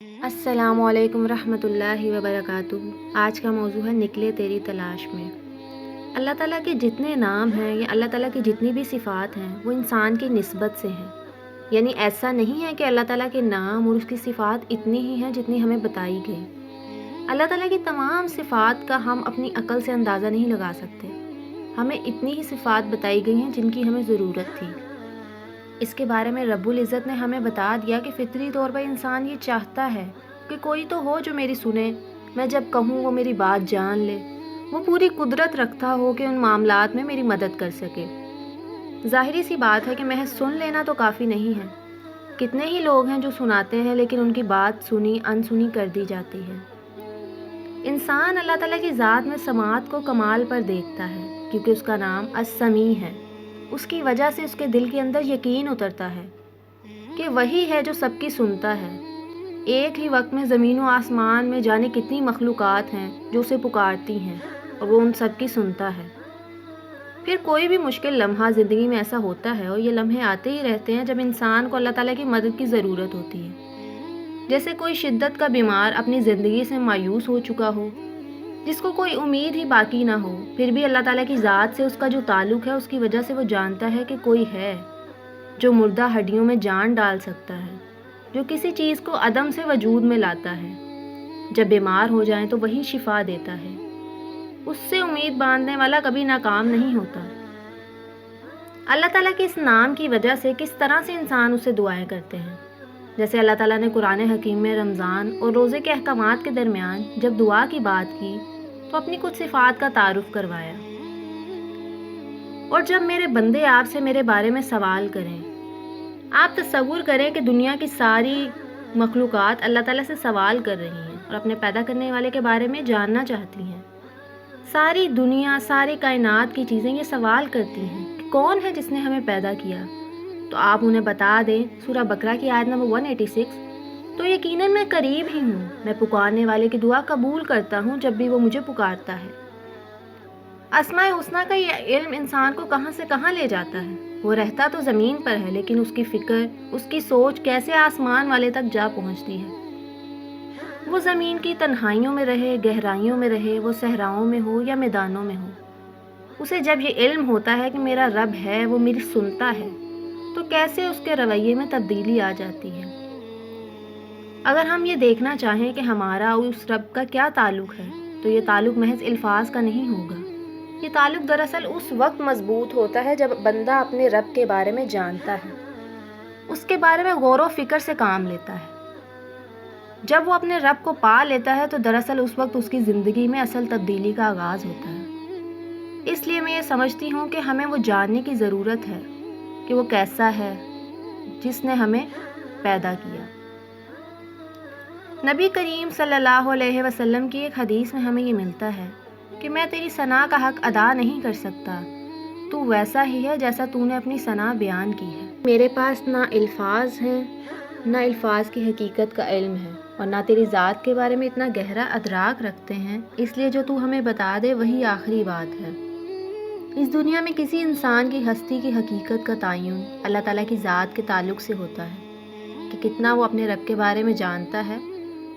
السلام علیکم ورحمۃ اللہ وبرکاتہ۔ آج کا موضوع ہے نکلے تیری تلاش میں۔ اللہ تعالیٰ کے جتنے نام ہیں یا اللہ تعالیٰ کی جتنی بھی صفات ہیں وہ انسان کی نسبت سے ہیں، یعنی ایسا نہیں ہے کہ اللہ تعالیٰ کے نام اور اس کی صفات اتنی ہی ہیں جتنی ہمیں بتائی گئی۔ اللہ تعالیٰ کی تمام صفات کا ہم اپنی عقل سے اندازہ نہیں لگا سکتے، ہمیں اتنی ہی صفات بتائی گئی ہیں جن کی ہمیں ضرورت تھی۔ اس کے بارے میں رب العزت نے ہمیں بتا دیا کہ فطری طور پر انسان یہ چاہتا ہے کہ کوئی تو ہو جو میری سنے، میں جب کہوں وہ میری بات جان لے، وہ پوری قدرت رکھتا ہو کہ ان معاملات میں میری مدد کر سکے۔ ظاہری سی بات ہے کہ محض سن لینا تو کافی نہیں ہے۔ کتنے ہی لوگ ہیں جو سناتے ہیں لیکن ان کی بات سنی انسنی کر دی جاتی ہے۔ انسان اللہ تعالیٰ کی ذات میں سماعت کو کمال پر دیکھتا ہے کیونکہ اس کا نام السمیع ہے۔ اس کی وجہ سے اس کے دل کے اندر یقین اترتا ہے کہ وہی ہے جو سب کی سنتا ہے۔ ایک ہی وقت میں زمین و آسمان میں جانے کتنی مخلوقات ہیں جو اسے پکارتی ہیں اور وہ ان سب کی سنتا ہے۔ پھر کوئی بھی مشکل لمحہ زندگی میں ایسا ہوتا ہے اور یہ لمحے آتے ہی رہتے ہیں جب انسان کو اللہ تعالیٰ کی مدد کی ضرورت ہوتی ہے۔ جیسے کوئی شدت کا بیمار اپنی زندگی سے مایوس ہو چکا ہو، جس کو کوئی امید ہی باقی نہ ہو، پھر بھی اللہ تعالیٰ کی ذات سے اس کا جو تعلق ہے اس کی وجہ سے وہ جانتا ہے کہ کوئی ہے جو مردہ ہڈیوں میں جان ڈال سکتا ہے، جو کسی چیز کو عدم سے وجود میں لاتا ہے۔ جب بیمار ہو جائیں تو وہی شفا دیتا ہے۔ اس سے امید باندھنے والا کبھی ناکام نہیں ہوتا۔ اللہ تعالیٰ کے اس نام کی وجہ سے کس طرح سے انسان اسے دعائیں کرتے ہیں۔ جیسے اللہ تعالیٰ نے قرآن حکیم میں رمضان اور روزے کے احکامات کے درمیان جب دعا کی بات کی تو اپنی کچھ صفات کا تعارف کروایا۔ اور جب میرے بندے آپ سے میرے بارے میں سوال کریں، آپ تصور کریں کہ دنیا کی ساری مخلوقات اللہ تعالیٰ سے سوال کر رہی ہیں اور اپنے پیدا کرنے والے کے بارے میں جاننا چاہتی ہیں۔ ساری دنیا، ساری کائنات کی چیزیں یہ سوال کرتی ہیں کہ کون ہے جس نے ہمیں پیدا کیا، تو آپ انہیں بتا دیں سورہ بقرہ کی آیت نمبر 186، تو یقیناً میں قریب ہی ہوں، میں پکارنے والے کی دعا قبول کرتا ہوں جب بھی وہ مجھے پکارتا ہے۔ اسماء الحسنیٰ کا یہ علم انسان کو کہاں سے کہاں لے جاتا ہے۔ وہ رہتا تو زمین پر ہے لیکن اس کی فکر، اس کی سوچ کیسے آسمان والے تک جا پہنچتی ہے۔ وہ زمین کی تنہائیوں میں رہے، گہرائیوں میں رہے، وہ صحراؤں میں ہو یا میدانوں میں ہو، اسے جب یہ علم ہوتا ہے کہ میرا رب ہے، وہ میری سنتا ہے، تو کیسے اس کے رویے میں تبدیلی آ جاتی ہے۔ اگر ہم یہ دیکھنا چاہیں کہ ہمارا اس رب کا کیا تعلق ہے تو یہ تعلق محض الفاظ کا نہیں ہوگا۔ یہ تعلق دراصل اس وقت مضبوط ہوتا ہے جب بندہ اپنے رب کے بارے میں جانتا ہے، اس کے بارے میں غور و فکر سے کام لیتا ہے۔ جب وہ اپنے رب کو پا لیتا ہے تو دراصل اس وقت اس کی زندگی میں اصل تبدیلی کا آغاز ہوتا ہے۔ اس لیے میں یہ سمجھتی ہوں کہ ہمیں وہ جاننے کی ضرورت ہے کہ وہ کیسا ہے جس نے ہمیں پیدا کیا۔ نبی کریم صلی اللہ علیہ وسلم کی ایک حدیث میں ہمیں یہ ملتا ہے کہ میں تیری ثنا کا حق ادا نہیں کر سکتا، تو ویسا ہی ہے جیسا تو نے اپنی ثنا بیان کی ہے۔ میرے پاس نہ الفاظ ہیں، نہ الفاظ کی حقیقت کا علم ہے، اور نہ تیری ذات کے بارے میں اتنا گہرا ادراک رکھتے ہیں، اس لیے جو تو ہمیں بتا دے وہی آخری بات ہے۔ اس دنیا میں کسی انسان کی ہستی کی حقیقت کا تعین اللہ تعالیٰ کی ذات کے تعلق سے ہوتا ہے کہ کتنا وہ اپنے رب کے بارے میں جانتا ہے،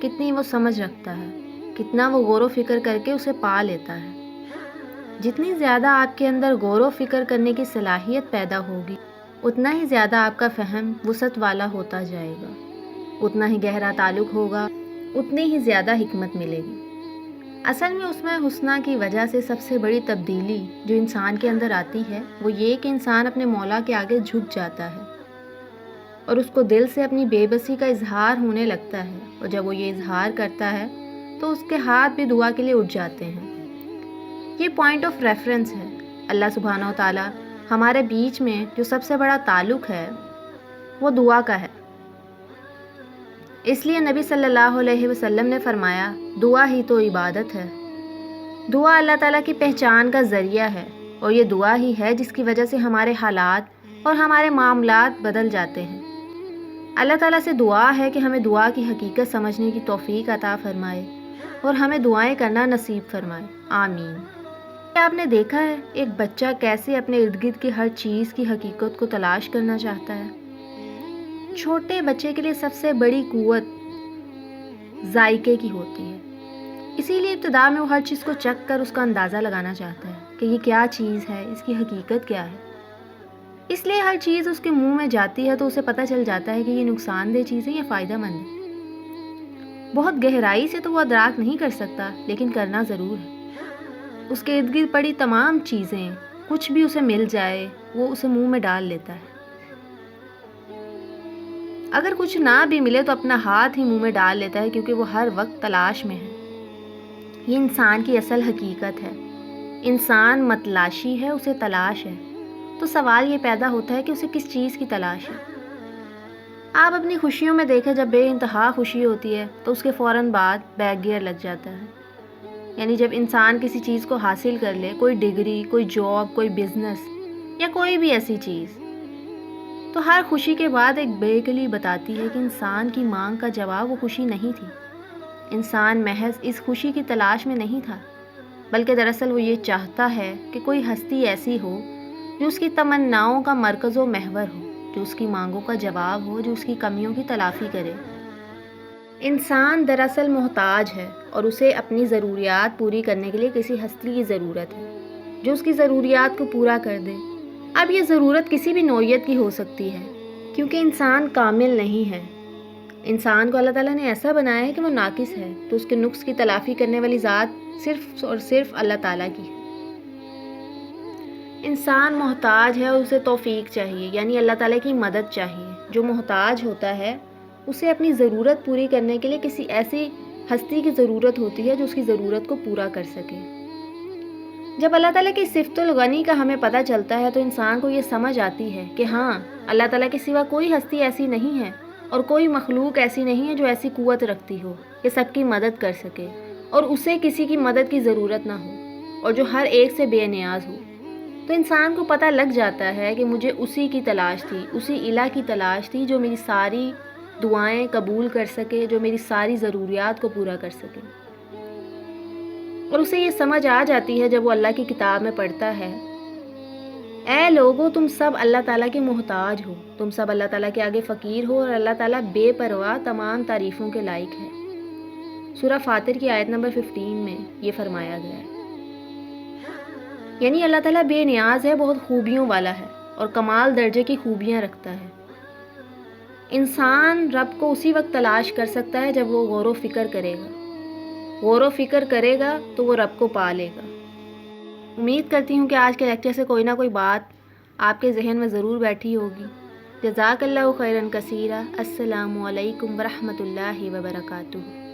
کتنی وہ سمجھ رکھتا ہے، کتنا وہ غور و فکر کر کے اسے پا لیتا ہے۔ جتنی زیادہ آپ کے اندر غور و فکر کرنے کی صلاحیت پیدا ہوگی، اتنا ہی زیادہ آپ کا فہم وسعت والا ہوتا جائے گا، اتنا ہی گہرا تعلق ہوگا، اتنی ہی زیادہ حکمت ملے گی۔ اصل میں اسماء الحسنیٰ کی وجہ سے سب سے بڑی تبدیلی جو انسان کے اندر آتی ہے وہ یہ کہ انسان اپنے مولا کے آگے جھک جاتا ہے اور اس کو دل سے اپنی بے بسی کا اظہار ہونے لگتا ہے، اور جب وہ یہ اظہار کرتا ہے تو اس کے ہاتھ بھی دعا کے لیے اٹھ جاتے ہیں۔ یہ پوائنٹ آف ریفرنس ہے۔ اللہ سبحانہ و تعالیٰ ہمارے بیچ میں جو سب سے بڑا تعلق ہے وہ دعا کا ہے۔ اس لیے نبی صلی اللہ علیہ وسلم نے فرمایا، دعا ہی تو عبادت ہے۔ دعا اللہ تعالیٰ کی پہچان کا ذریعہ ہے، اور یہ دعا ہی ہے جس کی وجہ سے ہمارے حالات اور ہمارے معاملات بدل جاتے ہیں۔ اللہ تعالیٰ سے دعا ہے کہ ہمیں دعا کی حقیقت سمجھنے کی توفیق عطا فرمائے اور ہمیں دعائیں کرنا نصیب فرمائے، آمین۔ کیا آپ نے دیکھا ہے ایک بچہ کیسے اپنے ارد گرد کی ہر چیز کی حقیقت کو تلاش کرنا چاہتا ہے؟ چھوٹے بچے کے لیے سب سے بڑی قوت ذائقے کی ہوتی ہے، اسی لیے ابتدا میں وہ ہر چیز کو چکھ کر اس کا اندازہ لگانا چاہتا ہے کہ یہ کیا چیز ہے، اس کی حقیقت کیا ہے۔ اس لیے ہر چیز اس کے منہ میں جاتی ہے تو اسے پتہ چل جاتا ہے کہ یہ نقصان دہ چیز ہے یا فائدہ مند ہے۔ بہت گہرائی سے تو وہ ادراک نہیں کر سکتا، لیکن کرنا ضرور ہے۔ اس کے ارد گرد پڑی تمام چیزیں، کچھ بھی اسے مل جائے وہ اسے منہ میں ڈال لیتا ہے۔ اگر کچھ نہ بھی ملے تو اپنا ہاتھ ہی منہ میں ڈال لیتا ہے، کیونکہ وہ ہر وقت تلاش میں ہے۔ یہ انسان کی اصل حقیقت ہے۔ انسان متلاشی ہے، اسے تلاش ہے۔ تو سوال یہ پیدا ہوتا ہے کہ اسے کس چیز کی تلاش ہے؟ آپ اپنی خوشیوں میں دیکھیں، جب بے انتہا خوشی ہوتی ہے تو اس کے فوراً بعد بیک گیئر لگ جاتا ہے۔ یعنی جب انسان کسی چیز کو حاصل کر لے، کوئی ڈگری، کوئی جاب، کوئی بزنس یا کوئی بھی ایسی چیز، تو ہر خوشی کے بعد ایک بیکلی بتاتی ہے کہ انسان کی مانگ کا جواب وہ خوشی نہیں تھی۔ انسان محض اس خوشی کی تلاش میں نہیں تھا، بلکہ دراصل وہ یہ چاہتا ہے کہ کوئی ہستی ایسی ہو جو اس کی تمناؤں کا مرکز و محور ہو، جو اس کی مانگوں کا جواب ہو، جو اس کی کمیوں کی تلافی کرے۔ انسان دراصل محتاج ہے اور اسے اپنی ضروریات پوری کرنے کے لیے کسی ہستی کی ضرورت ہے جو اس کی ضروریات کو پورا کر دے۔ اب یہ ضرورت کسی بھی نوعیت کی ہو سکتی ہے، کیونکہ انسان کامل نہیں ہے۔ انسان کو اللہ تعالیٰ نے ایسا بنایا ہے کہ وہ ناقص ہے، تو اس کے نقص کی تلافی کرنے والی ذات صرف اور صرف اللہ تعالیٰ کی ہے۔ انسان محتاج ہے اور اسے توفیق چاہیے، یعنی اللہ تعالیٰ کی مدد چاہیے۔ جو محتاج ہوتا ہے اسے اپنی ضرورت پوری کرنے کے لیے کسی ایسی ہستی کی ضرورت ہوتی ہے جو اس کی ضرورت کو پورا کر سکے۔ جب اللہ تعالیٰ کی صفت الغنی کا ہمیں پتہ چلتا ہے تو انسان کو یہ سمجھ آتی ہے کہ ہاں، اللہ تعالیٰ کے سوا کوئی ہستی ایسی نہیں ہے اور کوئی مخلوق ایسی نہیں ہے جو ایسی قوت رکھتی ہو کہ سب کی مدد کر سکے اور اسے کسی کی مدد کی ضرورت نہ ہو، اور جو ہر ایک سے بے نیاز ہو۔ تو انسان کو پتہ لگ جاتا ہے کہ مجھے اسی کی تلاش تھی، اسی الہ کی تلاش تھی جو میری ساری دعائیں قبول کر سکے، جو میری ساری ضروریات کو پورا کر سکے۔ اور اسے یہ سمجھ آ جاتی ہے جب وہ اللہ کی کتاب میں پڑھتا ہے، اے لوگو تم سب اللہ تعالیٰ کے محتاج ہو، تم سب اللہ تعالیٰ کے آگے فقیر ہو، اور اللہ تعالیٰ بے پرواہ تمام تعریفوں کے لائق ہے۔ سورہ فاطر کی آیت نمبر 15 میں یہ فرمایا گیا ہے۔ یعنی اللہ تعالیٰ بے نیاز ہے، بہت خوبیوں والا ہے اور کمال درجے کی خوبیاں رکھتا ہے۔ انسان رب کو اسی وقت تلاش کر سکتا ہے جب وہ غور و فکر کرے گا۔ غور و فکر کرے گا تو وہ رب کو پا لے گا۔ امید کرتی ہوں کہ آج کے لیکچر سے کوئی نہ کوئی بات آپ کے ذہن میں ضرور بیٹھی ہوگی۔ جزاک اللہ خیرا کثیرا۔ السلام علیکم ورحمۃ اللہ وبرکاتہ۔